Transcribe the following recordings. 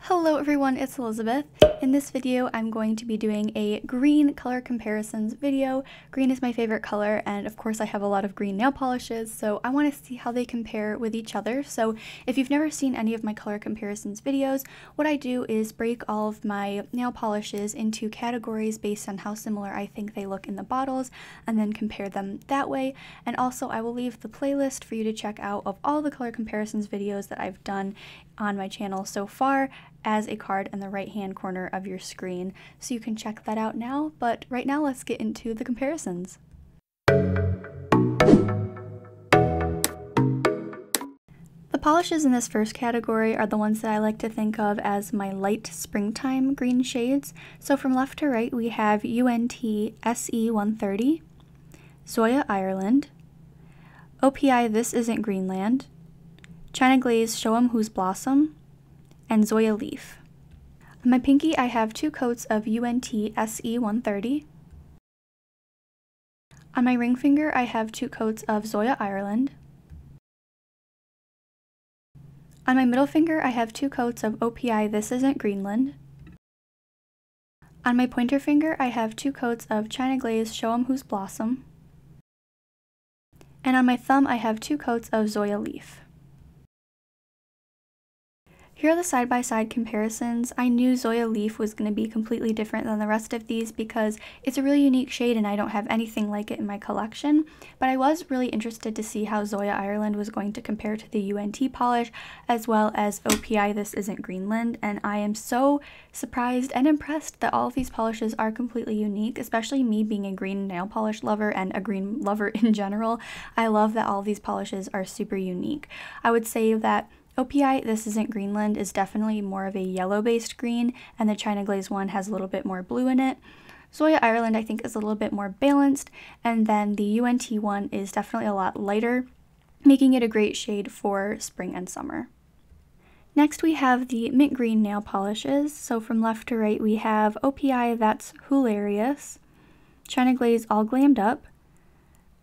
Hello everyone, it's Elizabeth. In this video, I'm going to be doing a green color comparisons video. Green is my favorite color, and of course I have a lot of green nail polishes, so I want to see how they compare with each other. So if you've never seen any of my color comparisons videos, what I do is break all of my nail polishes into categories based on how similar I think they look in the bottles, and then compare them that way. And also I will leave the playlist for you to check out of all the color comparisons videos that I've done on my channel so far as a card in the right hand corner of your screen, so you can check that out now. But right now let's get into the comparisons. The polishes in this first category are the ones that I like to think of as my light springtime green shades. So from left to right we have UNT SE 130, Zoya Ireland, OPI This Isn't Greenland, China Glaze Show 'Em Who's Blossom, and Zoya Leif. On my pinky I have 2 coats of UNT SE 130. On my ring finger I have 2 coats of Zoya Ireland. On my middle finger I have 2 coats of OPI This Isn't Greenland. On my pointer finger I have 2 coats of China Glaze Show 'Em Who's Blossom. And on my thumb I have 2 coats of Zoya Leif. Here are the side-by-side comparisons. I knew Zoya Leif was going to be completely different than the rest of these because it's a really unique shade and I don't have anything like it in my collection, but I was really interested to see how Zoya Ireland was going to compare to the UNT polish as well as OPI This Isn't Greenland, and I am so surprised and impressed that all of these polishes are completely unique, especially me being a green nail polish lover and a green lover in general. I love that all of these polishes are super unique. I would say that OPI This Isn't Greenland is definitely more of a yellow-based green, and the China Glaze one has a little bit more blue in it. Zoya Ireland I think is a little bit more balanced, and then the UNT one is definitely a lot lighter, making it a great shade for spring and summer. Next we have the mint green nail polishes. So from left to right we have OPI That's Hula-rious, China Glaze All Glammed Up,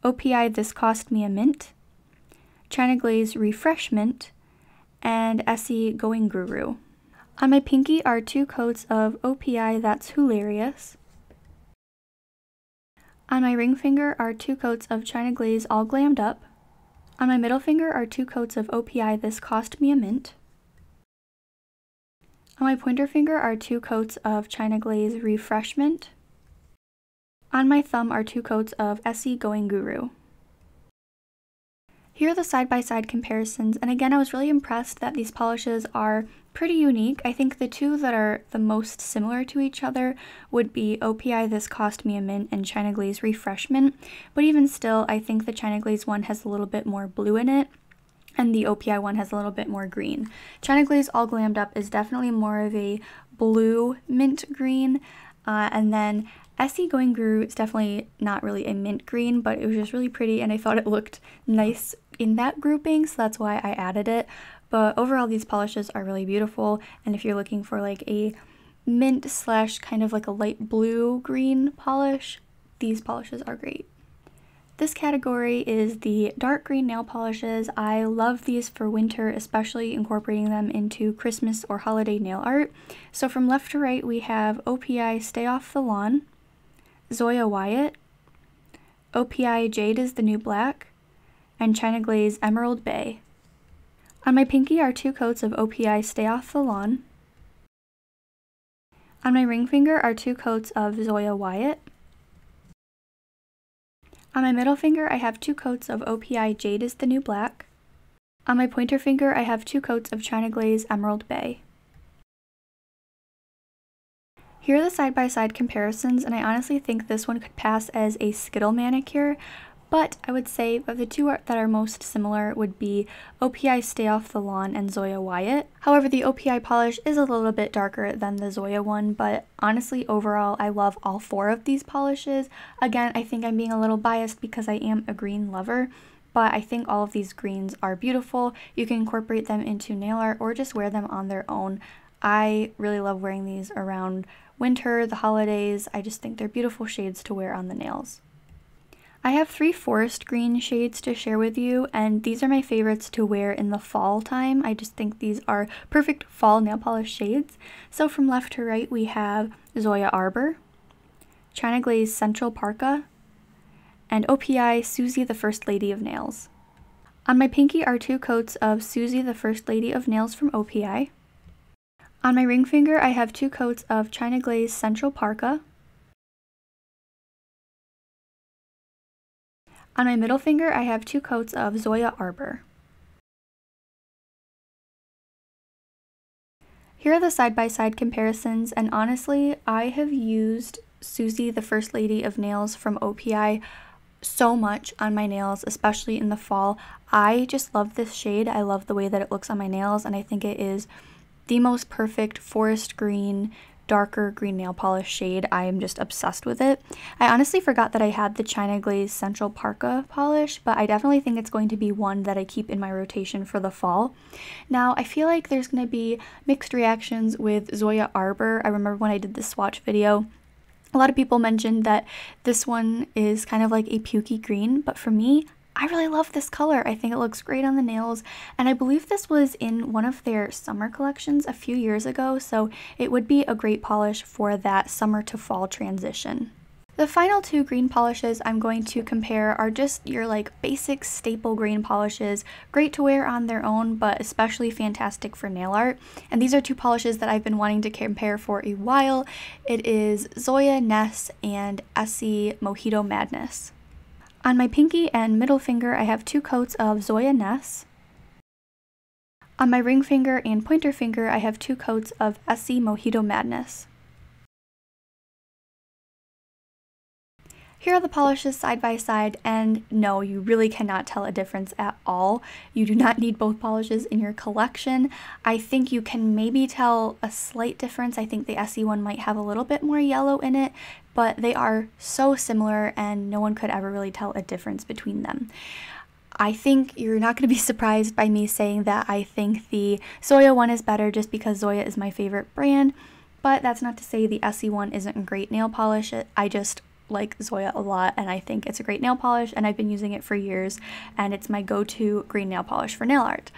OPI This Cost Me a Mint, China Glaze Refreshment, and Essie Going Guru. On my pinky are 2 coats of OPI That's Hula-rious. On my ring finger are 2 coats of China Glaze All Glammed Up. On my middle finger are 2 coats of OPI This Cost Me a Mint. On my pointer finger are 2 coats of China Glaze Refreshment. On my thumb are 2 coats of Essie Going Guru. Here are the side-by-side comparisons, and again I was really impressed that these polishes are pretty unique. I think the 2 that are the most similar to each other would be OPI This Cost Me a Mint and China Glaze Refreshment, but even still I think the China Glaze one has a little bit more blue in it, and the OPI one has a little bit more green. China Glaze All Glammed Up is definitely more of a blue mint green, and then Essie Going Guru is definitely not really a mint green, but it was just really pretty and I thought it looked nice in that grouping, so that's why I added it. But overall these polishes are really beautiful, and if you're looking for like a mint slash kind of like a light blue green polish, these polishes are great. This category is the dark green nail polishes. I love these for winter, especially incorporating them into Christmas or holiday nail art. So from left to right we have OPI Stay Off the Lawn, Zoya Wyatt, OPI Jade Is the New Black, and China Glaze Emerald Bay. On my pinky are 2 coats of OPI Stay Off the Lawn. On my ring finger are 2 coats of Zoya Wyatt. On my middle finger I have 2 coats of OPI Jade Is the New Black. On my pointer finger I have 2 coats of China Glaze Emerald Bay. Here are the side-by-side comparisons, and I honestly think this one could pass as a Skittle manicure, but I would say that the 2 that are most similar would be OPI Stay Off the Lawn and Zoya Wyatt. However, the OPI polish is a little bit darker than the Zoya one, but honestly overall I love all 4 of these polishes. Again, I think I'm being a little biased because I am a green lover, but I think all of these greens are beautiful. You can incorporate them into nail art or just wear them on their own. I really love wearing these around winter, the holidays. I just think they're beautiful shades to wear on the nails. I have 3 forest green shades to share with you, and these are my favorites to wear in the fall time. I just think these are perfect fall nail polish shades. So from left to right we have Zoya Arbor, China Glaze Central Parka, and OPI Suzi the First Lady of Nails. On my pinky are 2 coats of Suzi the First Lady of Nails from OPI. On my ring finger I have 2 coats of China Glaze Central Parka. On my middle finger, I have 2 coats of Zoya Arbor. Here are the side-by-side comparisons, and honestly, I have used Suzi, the First Lady of Nails from OPI so much on my nails, especially in the fall. I just love this shade. I love the way that it looks on my nails, and I think it is the most perfect forest green, darker green nail polish shade. I am just obsessed with it. I honestly forgot that I had the China Glaze Central Parka polish, but I definitely think it's going to be one that I keep in my rotation for the fall. Now, I feel like there's going to be mixed reactions with Zoya Arbor. I remember when I did this swatch video, a lot of people mentioned that this one is kind of like a pukey green, but for me, I really love this color. I think it looks great on the nails, and I believe this was in one of their summer collections a few years ago, so it would be a great polish for that summer to fall transition. The final 2 green polishes I'm going to compare are just your like basic staple green polishes, great to wear on their own, but especially fantastic for nail art. And these are 2 polishes that I've been wanting to compare for a while. It is Zoya Ness and Essie Mojito Madness. On my pinky and middle finger, I have 2 coats of Zoya Ness. On my ring finger and pointer finger, I have 2 coats of Essie Mojito Madness. Here are the polishes side by side, and no, you really cannot tell a difference at all. You do not need both polishes in your collection. I think you can maybe tell a slight difference. I think the Essie one might have a little bit more yellow in it, but they are so similar and no one could ever really tell a difference between them. I think you're not going to be surprised by me saying that I think the Zoya one is better just because Zoya is my favorite brand, but that's not to say the Essie one isn't a great nail polish. I just like Zoya a lot, and I think it's a great nail polish, and I've been using it for years, and it's my go-to green nail polish for nail art.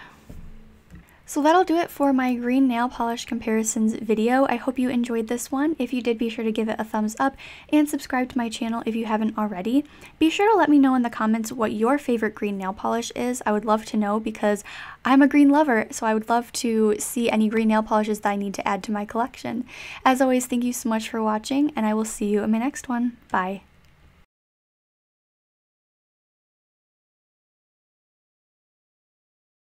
So that'll do it for my green nail polish comparisons video. I hope you enjoyed this one. If you did, be sure to give it a thumbs up and subscribe to my channel if you haven't already. Be sure to let me know in the comments what your favorite green nail polish is. I would love to know because I'm a green lover, so I would love to see any green nail polishes that I need to add to my collection. As always, thank you so much for watching, and I will see you in my next one. Bye.